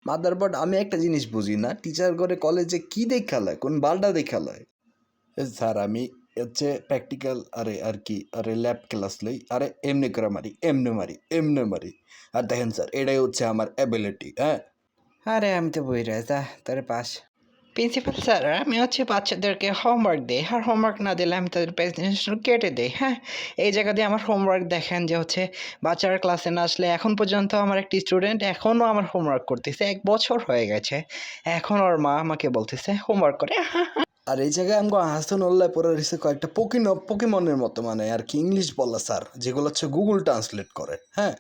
Motherboard আমি একটা জিনিস বুঝি না, টিচার করে কলেজে কি দেখালায়, কোন বালটা দেখালায়? স্যার আমি হচ্ছে প্র্যাকটিক্যাল আর কি ল্যাব ক্লাস লই, এমনি করে মারি, এমনি মারি। আর দেখেন স্যার, এটাই হচ্ছে আমার অ্যাবিলিটি। হ্যাঁ, আরে আমি তো বই যা তোর পাস। প্রিন্সিপাল স্যার, আমি বাচ্চাদেরকে হোমওয়ার্ক দিই, আর হোমওয়ার্ক না দিলে আমি তাদের প্রেজেন্টেশন কেটে দিই। হ্যাঁ, এই জায়গা দিয়ে আমার হোমওয়ার্ক দেখেন যে হচ্ছে বাচ্চারা ক্লাসে না আসলে এখন পর্যন্ত আমার একটি স্টুডেন্ট এখনও আমার হোমওয়ার্ক করতেছে, 1 বছর হয়ে গেছে, এখন ওর মা আমাকে বলতেছে হোমওয়ার্ক করে। আর এই জায়গায় আমাকে হাসান উল্লাহ পরে রয়েছে কয়েকটা পকিমনের মতো, মানে আর কি ইংলিশ বলা স্যার, যেগুলো হচ্ছে গুগল ট্রান্সলেট করে। হ্যাঁ,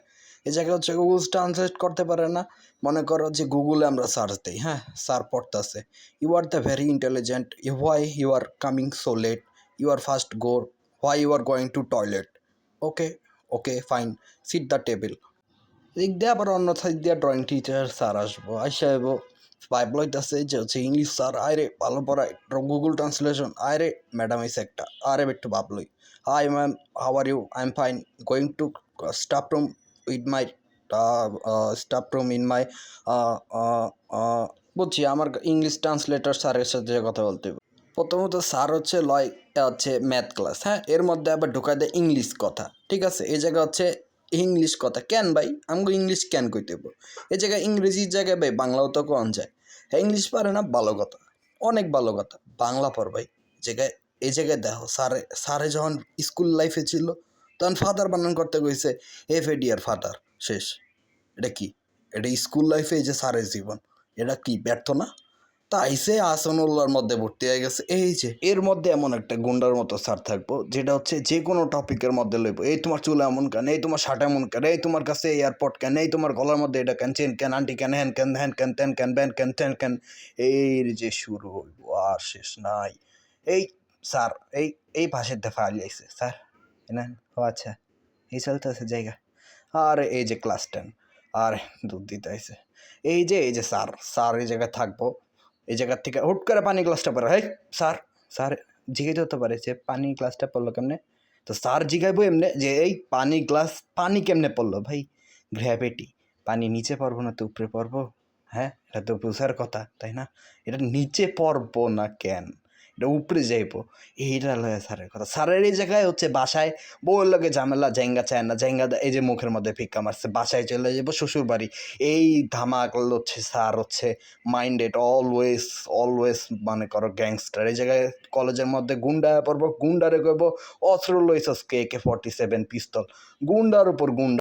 এই জায়গায় হচ্ছে গুগল ট্রান্সলেট করতে পারে না। মনে করো যে গুগলে আমরা সার্চ দিই, হ্যাঁ, স্যার পড়তেছে, you are the very intelligent, why you are coming so late, you are first go, why you are going to toilet, okay okay fine, sit the table. দিক দিয়ে আবার অন্য সাইড দিয়ে ড্রয়িং টিচার স্যার আসবো, আইসা এবো Bible হইতেছে যে হচ্ছে ইংলিশ স্যার, আরে ভালো পড়ায়, গুগল ট্রান্সলেশন, আরে ম্যাডাম এসে একটা, আরে একটু ভাবলই, hi ma'am, how are you, I am fine, going to staff room with my staff room in my, বুঝছি, আমার ইংলিশ ট্রান্সলেটর স্যারের সাথে কথা বলতে হবে। প্রথমত স্যার হচ্ছে লয় হচ্ছে ম্যাথ ক্লাস, হ্যাঁ, এর মধ্যে আবার ঢুকায় দেয় ইংলিশ কথা। ঠিক আছে, এই জায়গা হচ্ছে ইংলিশ কথা কেন ভাই, আমাকে ইংলিশ কেন কইতে হবো? এই জায়গায় ইংরেজির জায়গায় ভাই বাংলাও তো কন যায়। হ্যাঁ, ইংলিশ পারে না, ভালো কথা, অনেক ভালো কথা, বাংলা পড় ভাই। জায়গায় এই জায়গায় দেখো, স্যারে যখন স্কুল লাইফে ছিল তখন ফাদার বানান করতে কইছে, এফ এ ডিয়ার ফাদার, শেষ। এটা কি? এটা স্কুল লাইফে এই যে স্যারের জীবন, এটা কি ব্যর্থ না? তাই সে আসনুল্লাহর মধ্যে ভর্তি হয়ে গেছে। এই যে এর মধ্যে এমন একটা গুন্ডার মতো স্যার থাকবো, যেটা হচ্ছে যে কোনো টপিকের মধ্যে লইব, এই তোমার চুল এমন কেন, এই তোমার শার্ট এমন কেন, এই তোমার কাছে এয়ারপড কেন, এই তোমার গলার মধ্যে এটা কেন, চেন কেন, আন্টি কেন, হ্যান কেন, হ্যান কেন, তেন কেন, ব্যান কেন, তেন কেন, এই যে শুরু হইব, আর শেষ নাই। এই স্যার, এই পাশের দেখা আইছে স্যার, নেন, ও আচ্ছা, এই চলতেছে জায়গা। আর এই যে ক্লাস 10, আর দুধ দিতে আইছে। এই যে স্যার এই জায়গায় থাকবো, এই জায়গার থেকে হুট করে পানি গ্লাসটা পড়ে, হ্যাঁ স্যার, স্যার জিজ্ঞাসা হতে পারে যে পানি গ্লাসটা পড়লো কেমনে? তো স্যার জিগাইবো এমনি যে এই পানি কেমনে পড়লো ভাই? গ্র্যাভিটি, পানি নিচে পড়বো না তো উপরে পড়বো? হ্যাঁ, এটা তো বোঝার কথা তাই না? এটা নিচে পড়বো না কেন, এটা উপরে যাইবো, এইটা লয় স্যারের কথা। স্যারের এই জায়গায় হচ্ছে বাসায় বউয়ের লগে ঝামেলা, জাইঙ্গা চায় না, জাইঙ্গা এই যে মুখের মধ্যে ফিক্কা মারছে, বাসায় চলে যাবো শ্বশুর বাড়ি, এই ধামাক হচ্ছে স্যার হচ্ছে মাইন্ডেড অলওয়েজ, অলওয়েজ মনে করো গ্যাংস্টার। এই জায়গায় কলেজের মধ্যে গুন্ডা পড়বো, গুন্ডারে কইবো অস্ত্র লইছস কে, AK-47 পিস্তল, গুন্ডার উপর গুন্ডা।